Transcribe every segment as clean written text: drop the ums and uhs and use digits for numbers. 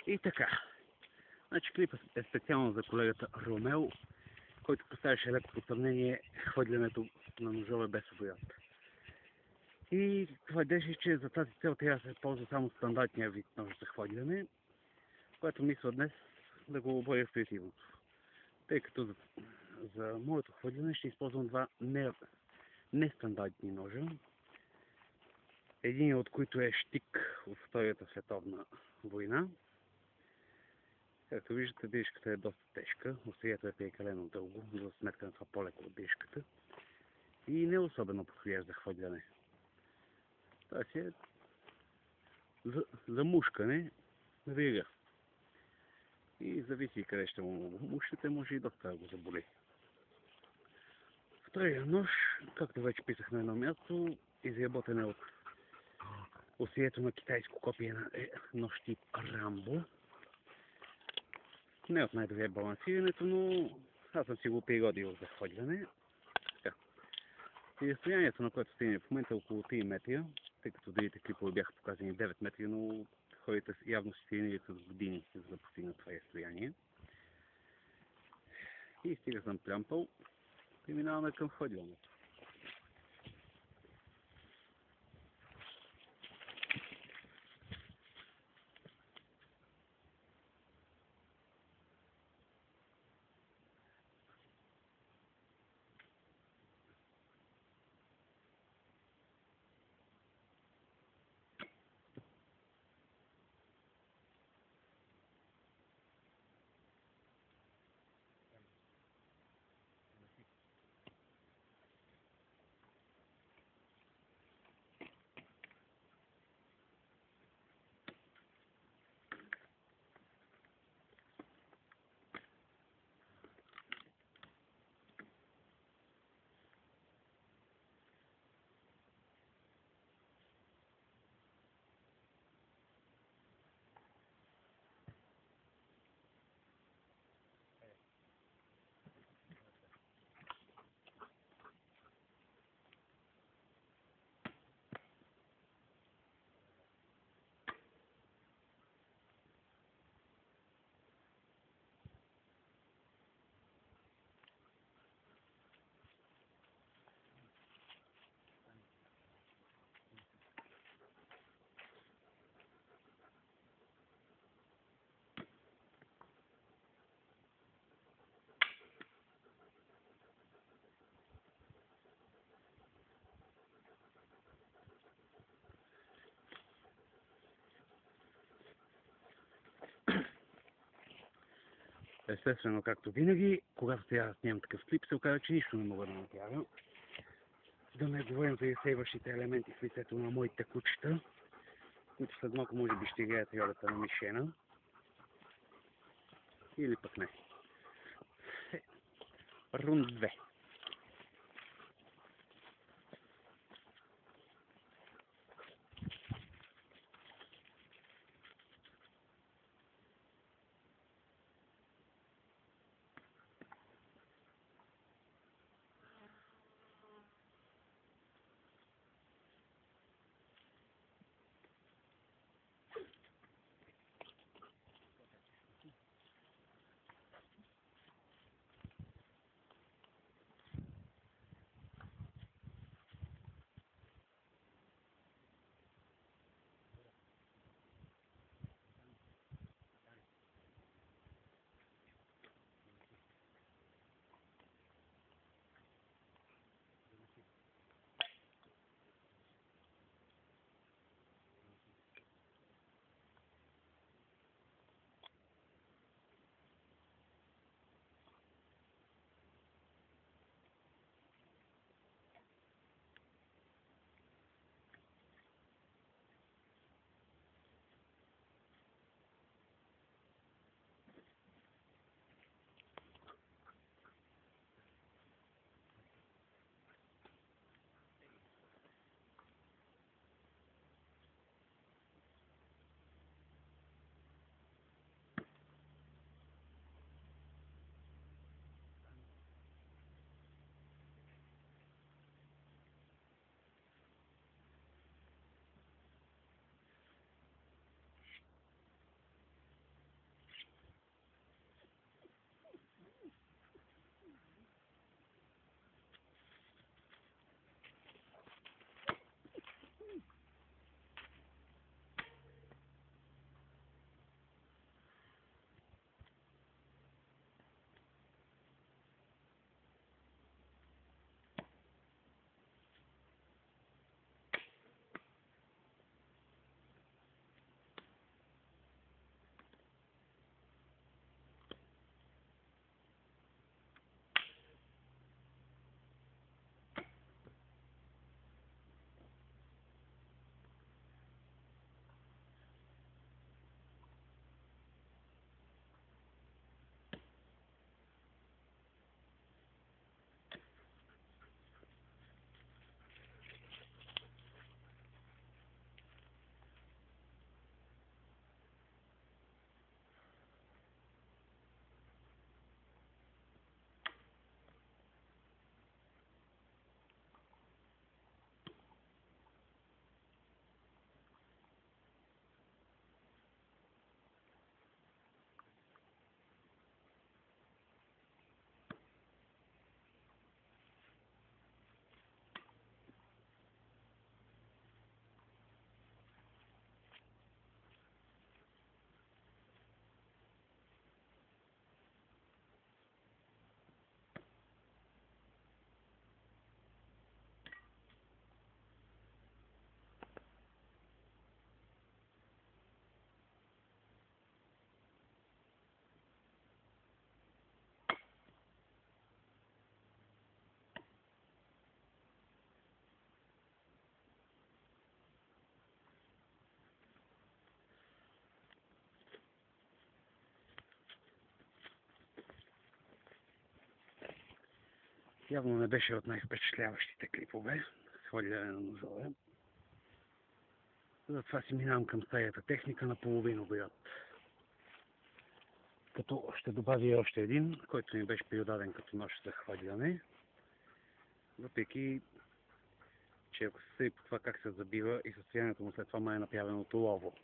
И така, значи клипът е специално за колегата Ромео, който поставяше леко по сравнение хвърлянето на ножове без обоят. И твърдеше, че за тази цел трябва да се ползва само стандартния вид нож за хвърляне, което мисля днес да го оборя в креативното. Тъй като за моето хвърляне ще използвам два нестандартни ножа. Един от които е щик от Втората световна война. Както виждате, дрижката е доста тежка, острието е прекалено дълго, за сметка на това по-леко от дрижката и не особено подходящ за хвърляне. Това си е за мушкане на вига. И зависи къде ще му мушите, може и доста да го заболи. Втория нож, както вече писах на едно място, изработен е от острието на китайско копие на нож тип Рамбо. Не от най-добре балансирането, но аз съм си го пригодил за хвърляне. И разстоянието, на което стигне в момента е около 3 метра, тъй като другите клипове бяха показани 9 метра, но хората явно си тренират с години, за да постигнат това разстояние. И стига съм плямпал, преминаваме към хвърлянето. Естествено, както винаги, когато трябва да снимам такъв клип, се оказа, че нищо не мога да направя. Да не говорим за изсейващите елементи в лицето на моите кучета, които след малко може би ще играят ролята на мишена. Или пък не. Рунд 2. Явно не беше от най-впечатляващите клипове с хвърляне на ножове. Затова си минавам към стаята техника на половин обяд. Като ще добавя и още един, който ми беше приодаден като нож за хвърляне. Въпреки, че ако се съди по това как се забива и състоянието му след това ме е направеното лово.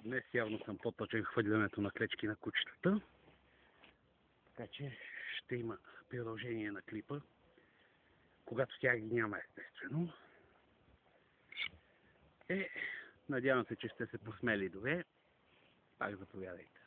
Днес явно съм по-точен в хвърлянето на клечки на кучетата. Така че ще има продължение на клипа, когато тя ги няма, естествено. Надявам се, че сте се посмели добре. Пак заповядайте.